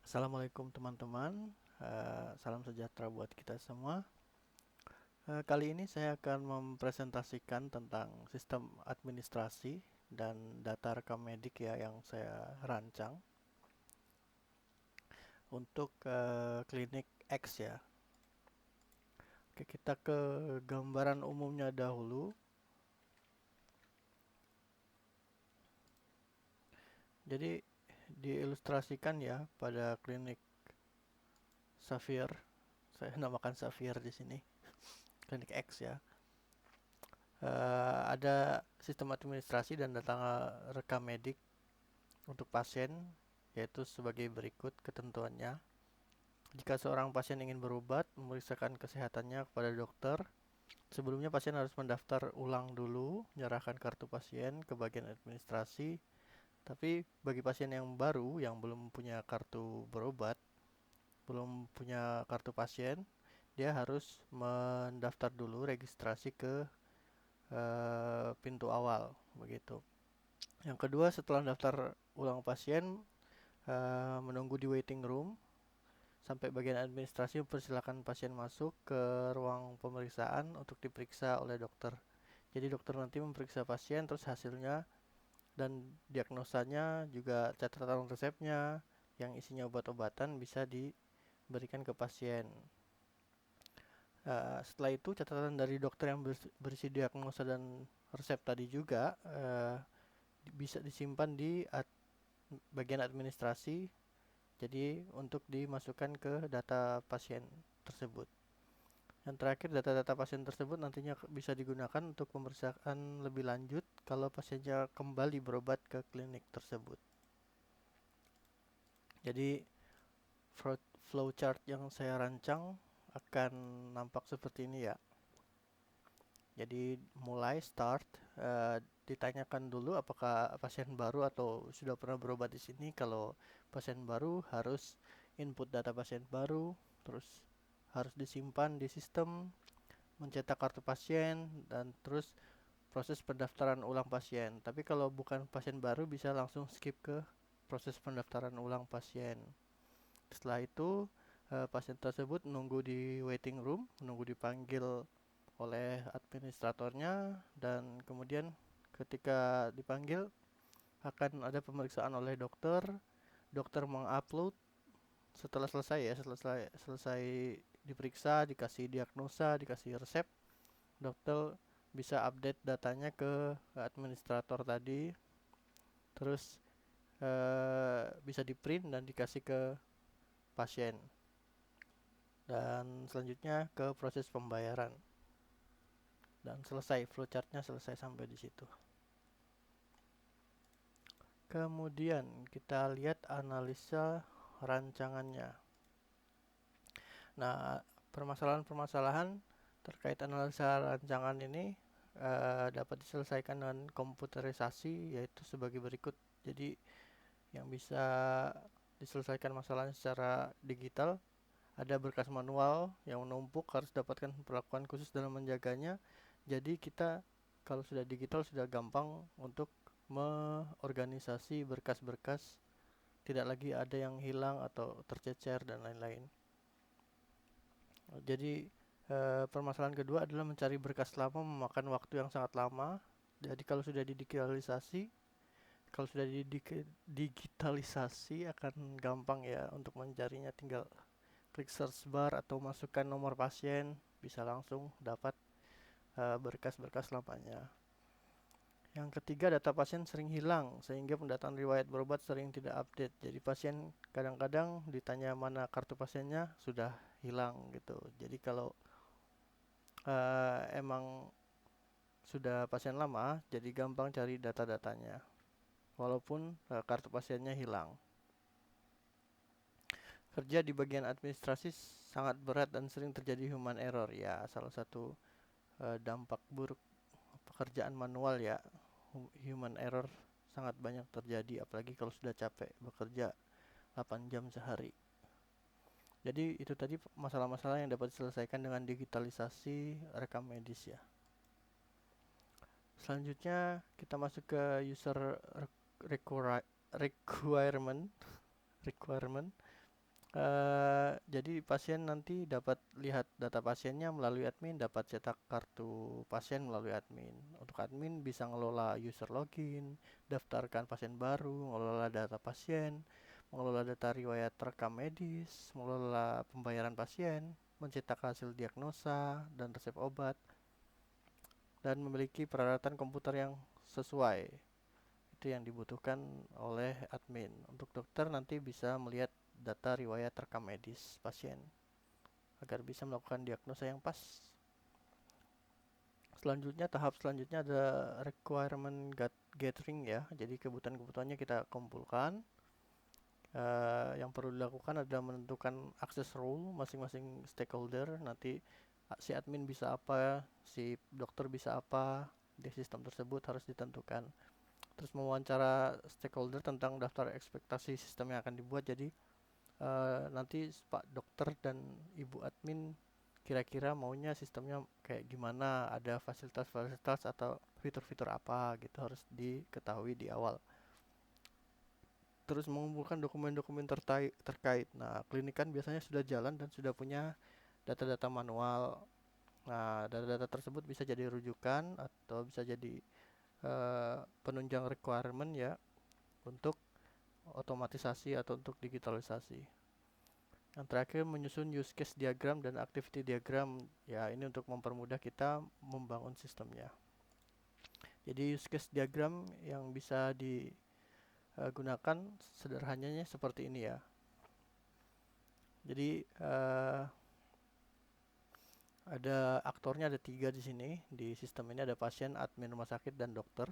Assalamualaikum teman-teman. Salam sejahtera buat kita semua. Kali ini saya akan mempresentasikan tentang sistem administrasi dan data rekam medik ya yang saya rancang untuk klinik X ya. Oke, kita ke gambaran umumnya dahulu. Jadi diilustrasikan ya pada klinik Xavier. Saya namakan Xavier di sini. Klinik X ya. Ada sistem administrasi dan data rekam medik untuk pasien, yaitu sebagai berikut ketentuannya. Jika seorang pasien ingin berobat, memeriksakan kesehatannya kepada dokter, sebelumnya pasien harus mendaftar ulang dulu, menyerahkan kartu pasien ke bagian administrasi. Tapi bagi pasien yang baru, yang belum punya kartu berobat, belum punya kartu pasien, dia harus mendaftar dulu registrasi ke pintu awal, begitu. Yang kedua, setelah daftar ulang pasien, menunggu di waiting room sampai bagian administrasi mempersilakan pasien masuk ke ruang pemeriksaan untuk diperiksa oleh dokter. Jadi dokter nanti memeriksa pasien, terus hasilnya dan diagnosanya juga catatan resepnya yang isinya obat-obatan bisa diberikan ke pasien. Setelah itu catatan dari dokter yang berisi diagnosa dan resep tadi juga bisa disimpan di bagian administrasi, jadi untuk dimasukkan ke data pasien tersebut. Yang terakhir, data-data pasien tersebut nantinya bisa digunakan untuk pemeriksaan lebih lanjut kalau pasiennya kembali berobat ke klinik tersebut. Jadi flowchart yang saya rancang akan nampak seperti ini ya. Jadi mulai start, ditanyakan dulu apakah pasien baru atau sudah pernah berobat di sini. Kalau pasien baru harus input data pasien baru, terus harus disimpan di sistem, mencetak kartu pasien, dan terus proses pendaftaran ulang pasien. Tapi kalau bukan pasien baru bisa langsung skip ke proses pendaftaran ulang pasien. Setelah itu pasien tersebut menunggu di waiting room, menunggu dipanggil oleh administratornya, dan kemudian ketika dipanggil akan ada pemeriksaan oleh dokter. Dokter mengupload setelah selesai ya, selesai diperiksa, dikasih diagnosa, dikasih resep, dokter bisa update datanya ke administrator tadi, terus bisa di print dan dikasih ke pasien, dan selanjutnya ke proses pembayaran. Dan selesai, flowchartnya selesai sampai di situ. Kemudian kita lihat analisa rancangannya. Nah, permasalahan-permasalahan terkait analisa rancangan ini dapat diselesaikan dengan komputerisasi, yaitu sebagai berikut. Jadi yang bisa diselesaikan masalahnya secara digital, ada berkas manual yang menumpuk, harus dapatkan perlakuan khusus dalam menjaganya. Jadi kita kalau sudah digital sudah gampang untuk mengorganisasi berkas-berkas, tidak lagi ada yang hilang atau tercecer dan lain-lain. Jadi permasalahan kedua adalah mencari berkas lama memakan waktu yang sangat lama. Jadi kalau sudah digitalisasi akan gampang ya untuk mencarinya, tinggal klik search bar atau masukkan nomor pasien, bisa langsung dapat berkas-berkas lamanya. Yang ketiga, data pasien sering hilang sehingga pendataan riwayat berobat sering tidak update. Jadi pasien kadang-kadang ditanya mana kartu pasiennya sudah hilang gitu. Jadi kalau emang sudah pasien lama, jadi gampang cari data-datanya walaupun kartu pasiennya hilang. Kerja di bagian administrasi sangat berat dan sering terjadi human error ya, salah satu dampak buruk pekerjaan manual ya. Human error sangat banyak terjadi, apalagi kalau sudah capek bekerja 8 jam sehari. Jadi itu tadi masalah-masalah yang dapat diselesaikan dengan digitalisasi rekam medis ya. Selanjutnya kita masuk ke user requirement. Jadi pasien nanti dapat lihat data pasiennya melalui admin, dapat cetak kartu pasien melalui admin. Untuk admin bisa ngelola user login, daftarkan pasien baru, ngelola data pasien, mengelola data riwayat rekam medis, mengelola pembayaran pasien, mencetak hasil diagnosa dan resep obat, dan memiliki peralatan komputer yang sesuai. Itu yang dibutuhkan oleh admin. Untuk dokter nanti bisa melihat data riwayat rekam medis pasien agar bisa melakukan diagnosa yang pas. Tahap selanjutnya ada requirement gathering ya. Jadi kebutuhan-kebutuhannya kita kumpulkan. Yang perlu dilakukan adalah menentukan akses role masing-masing stakeholder. Nanti si admin bisa apa, si dokter bisa apa di sistem tersebut harus ditentukan. Terus mewawancara stakeholder tentang daftar ekspektasi sistem yang akan dibuat. Jadi nanti Pak Dokter dan Ibu Admin kira-kira maunya sistemnya kayak gimana, ada fasilitas-fasilitas atau fitur-fitur apa gitu harus diketahui di awal. Terus mengumpulkan dokumen-dokumen terkait. Nah, klinik kan biasanya sudah jalan dan sudah punya data-data manual. Nah, data-data tersebut bisa jadi rujukan atau bisa jadi penunjang requirement ya untuk otomatisasi atau untuk digitalisasi. Yang terakhir menyusun use case diagram dan activity diagram. Ya, ini untuk mempermudah kita membangun sistemnya. Jadi use case diagram yang bisa digunakan sederhananya seperti ini ya. Jadi ada aktornya ada 3 di sini. Di sistem ini ada pasien, admin rumah sakit, dan dokter.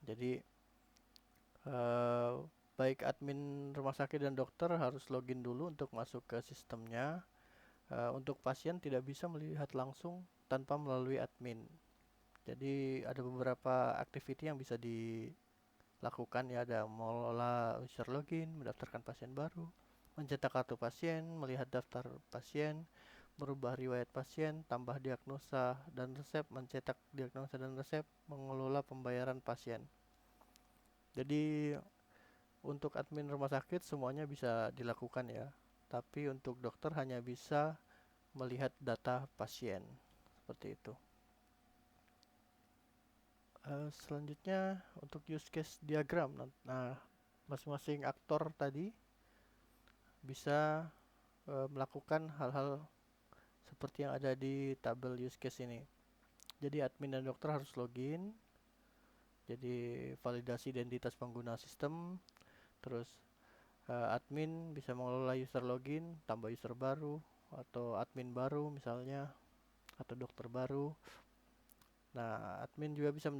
Jadi baik admin rumah sakit dan dokter harus login dulu untuk masuk ke sistemnya. Untuk pasien tidak bisa melihat langsung tanpa melalui admin. Jadi ada beberapa activity yang bisa dilakukan ya, ada mengelola user login, mendaftarkan pasien baru, mencetak kartu pasien, melihat daftar pasien, merubah riwayat pasien, tambah diagnosa dan resep, mencetak diagnosa dan resep, mengelola pembayaran pasien. Jadi untuk admin rumah sakit semuanya bisa dilakukan ya. Tapi untuk dokter hanya bisa melihat data pasien. Seperti itu. Selanjutnya untuk use case diagram. Nah, masing-masing aktor tadi bisa melakukan hal-hal seperti yang ada di tabel use case ini. Jadi admin dan dokter harus login. Jadi validasi identitas pengguna sistem. Terus admin bisa mengelola user login, tambah user baru, atau admin baru misalnya, atau dokter baru. Nah, admin juga bisa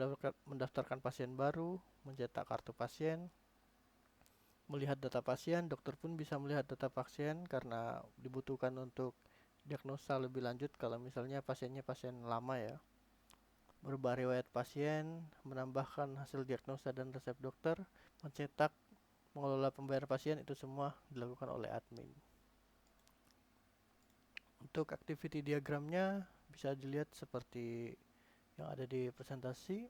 mendaftarkan pasien baru, mencetak kartu pasien, melihat data pasien. Dokter pun bisa melihat data pasien karena dibutuhkan untuk diagnosa lebih lanjut kalau misalnya pasiennya pasien lama ya. Merubah riwayat pasien, menambahkan hasil diagnosa dan resep dokter, mencetak, mengelola pembayaran pasien, itu semua dilakukan oleh admin. Untuk activity diagramnya bisa dilihat seperti yang ada di presentasi.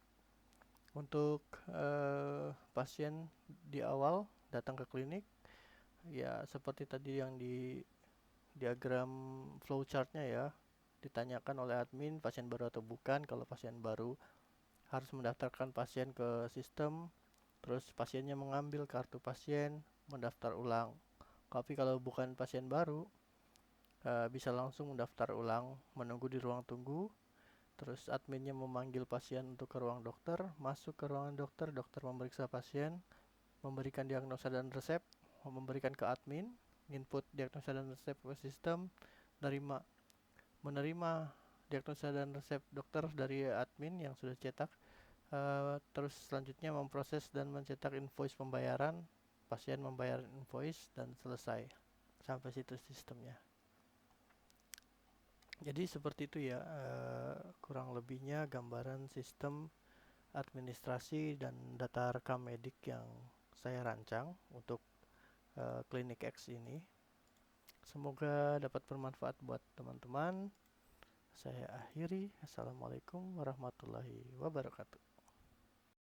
Untuk pasien di awal datang ke klinik, ya seperti tadi yang di diagram flowchartnya ya, ditanyakan oleh admin pasien baru atau bukan. Kalau pasien baru harus mendaftarkan pasien ke sistem, terus pasiennya mengambil kartu pasien, mendaftar ulang. Tapi kalau bukan pasien baru, bisa langsung mendaftar ulang, menunggu di ruang tunggu. Terus adminnya memanggil pasien untuk ke ruang dokter, masuk ke ruangan dokter, dokter memeriksa pasien, memberikan diagnosa dan resep, memberikan ke admin, input diagnosa dan resep ke sistem, menerima diagnosa dan resep dokter dari admin yang sudah cetak, terus selanjutnya memproses dan mencetak invoice pembayaran, pasien membayar invoice dan selesai. Sampai situ sistemnya. Jadi seperti itu ya, kurang lebihnya gambaran sistem administrasi dan data rekam medik yang saya rancang untuk Klinik X ini. Semoga dapat bermanfaat buat teman-teman. Saya akhiri. Assalamualaikum warahmatullahi wabarakatuh.